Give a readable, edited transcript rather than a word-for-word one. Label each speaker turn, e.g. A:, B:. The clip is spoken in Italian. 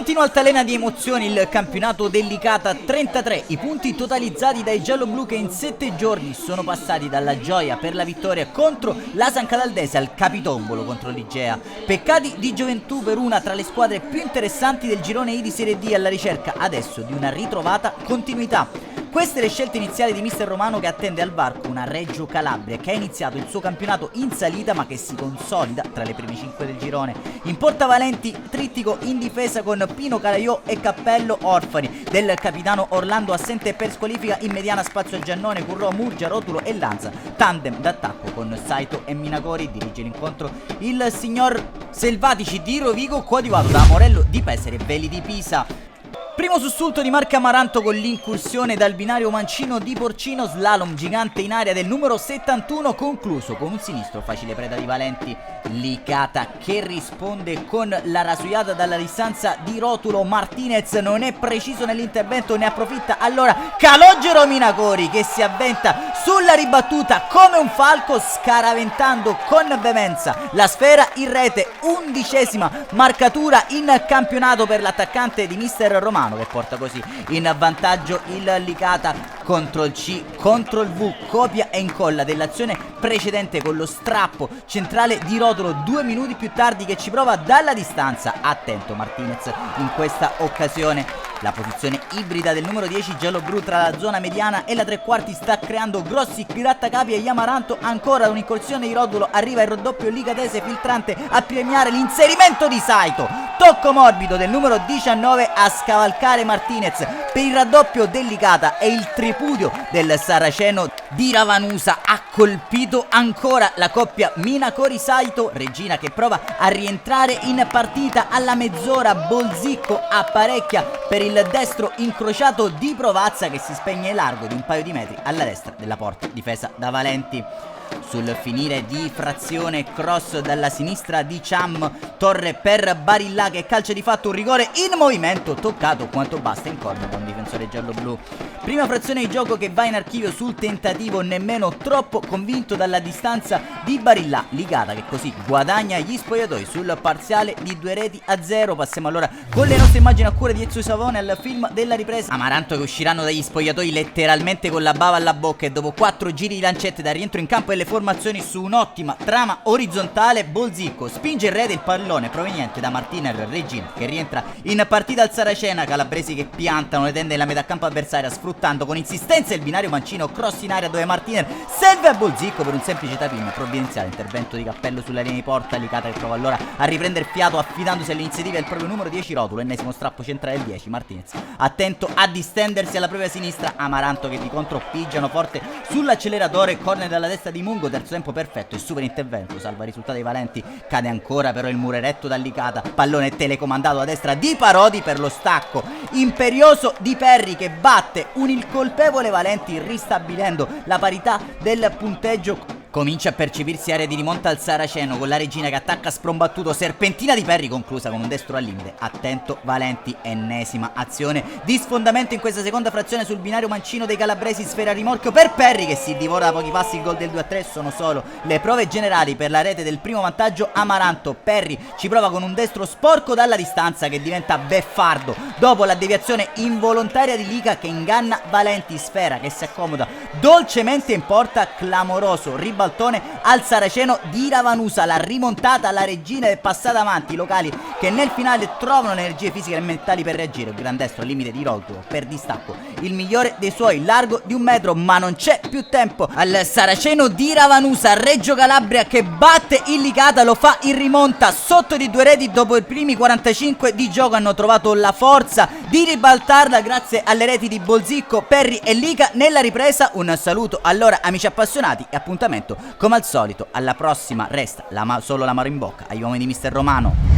A: Continua altalena di emozioni il campionato dell'Icata 33, i punti totalizzati dai gialloblu che in 7 giorni sono passati dalla gioia per la vittoria contro la San Cataldese al capitombolo contro l'Igea. Peccati di gioventù per una tra le squadre più interessanti del girone I di Serie D alla ricerca adesso di una ritrovata continuità. Queste le scelte iniziali di mister Romano che attende al varco una Reggio Calabria che ha iniziato il suo campionato in salita ma che si consolida tra le prime 5 del girone. In portavalenti trittico in difesa con Pino Calaiò e Cappello orfani del capitano Orlando assente per squalifica, in mediana spazio a Giannone, Currò, Murgia, Rotulo e Lanza. Tandem d'attacco con Saito e Minacori, dirige l'incontro il signor Selvatici di Rovigo coadiuvato da Morello di Pesere e Veli di Pisa. Primo sussulto di Marco Amaranto con l'incursione dal binario mancino di Porcino, slalom gigante in aria del numero 71 concluso con un sinistro facile preda di Valenti. Licata che risponde con la rasuiata dalla distanza di Rotulo. Martinez non è preciso nell'intervento, ne approfitta allora Calogero Minacori che si avventa sulla ribattuta come un falco scaraventando con veemenza la sfera in rete. 11ª marcatura in campionato per l'attaccante di mister Romano che porta così in vantaggio il Licata. Contro il C, contro il V, copia e incolla dell'azione precedente con lo strappo centrale di Rotulo 2 minuti più tardi che ci prova dalla distanza. Attento Martinez in questa occasione. La posizione ibrida del numero 10 giallo-blu tra la zona mediana e la tre quarti sta creando grossi grattacapi e Amaranto. Ancora un'incursione di Rotulo, arriva il raddoppio licatese filtrante a premiare l'inserimento di Saito. Tocco morbido del numero 19 a scavalcare Martinez per il raddoppio del Licata e il tripudio del saraceno di Ravanusa ha colpito ancora la coppia Minacori-Saito. Regina che prova a rientrare in partita alla mezz'ora. Bolzicco apparecchia per il destro incrociato di Provazza che si spegne largo di un paio di metri alla destra della porta difesa da Valenti. Sul finire di frazione cross dalla sinistra di Cham, torre per Barilla che calcia di fatto un rigore in movimento toccato quanto basta in corner da un difensore giallo-blu. Prima frazione di gioco che va in archivio sul tentativo nemmeno troppo convinto dalla distanza di Barilla. Licata che così guadagna gli spogliatoi sul parziale di 2-0. Passiamo allora con le nostre immagini a cura di Ezio Savone al film della ripresa. Amaranto che usciranno dagli spogliatoi letteralmente con la bava alla bocca e dopo 4 giri di lancette da rientro in campo e le formazioni su un'ottima trama orizzontale. Bolzicco spinge in rete il pallone proveniente da Martinez. Regina che rientra in partita al Saracena. Calabresi che piantano le tende nella metà campo avversaria sfruttando con insistenza il binario mancino, cross in aria dove Martinez serve a Bolzicco per un semplice tapin provvidenziale. Intervento di Cappello sulla linea di porta. Licata che prova allora a riprendere fiato affidandosi all'iniziativa del proprio numero 10 Rotulo. Ennesimo strappo centrale del 10 Martinez attento a distendersi alla propria sinistra. Amaranto che di contro pigiano forte sull'acceleratore. Corner dalla destra di Mungo, terzo tempo perfetto e super intervento salva il risultato dei Valenti. Cade ancora però il muro eretto da Licata, pallone telecomandato a destra di Parodi per lo stacco imperioso di Perri che batte un incolpevole Valenti ristabilendo la parità del punteggio. Comincia a percepirsi area di rimonta al Saraceno con la Regina che attacca sprombattuto, serpentina di Perri conclusa con un destro al limite. Attento Valenti, ennesima azione di sfondamento in questa seconda frazione sul binario mancino dei calabresi, sfera a rimorchio per Perri che si divora da pochi passi il gol del 2-3. Sono solo le prove generali per la rete del primo vantaggio Amaranto. Perri ci prova con un destro sporco dalla distanza che diventa beffardo dopo la deviazione involontaria di Lica che inganna Valenti. Sfera che si accomoda dolcemente in porta, clamoroso ribaltone al Saraceno di Ravanusa. La rimontata alla Regina è passata avanti, i locali che nel finale trovano le energie fisiche e mentali per reagire. Un gran destro al limite di Rotulo per distacco, il migliore dei suoi, largo di 1 metro, ma non c'è più tempo al Saraceno di Ravanusa. Reggio Calabria che batte il Licata, lo fa in rimonta sotto di 2 reti dopo i primi 45 di gioco. Hanno trovato la forza di ribaltarla grazie alle reti di Bolzicco, Perri e Lica nella ripresa. Un saluto allora amici appassionati e appuntamento come al solito alla prossima. Resta solo l'amaro in bocca agli uomini di mister Romano.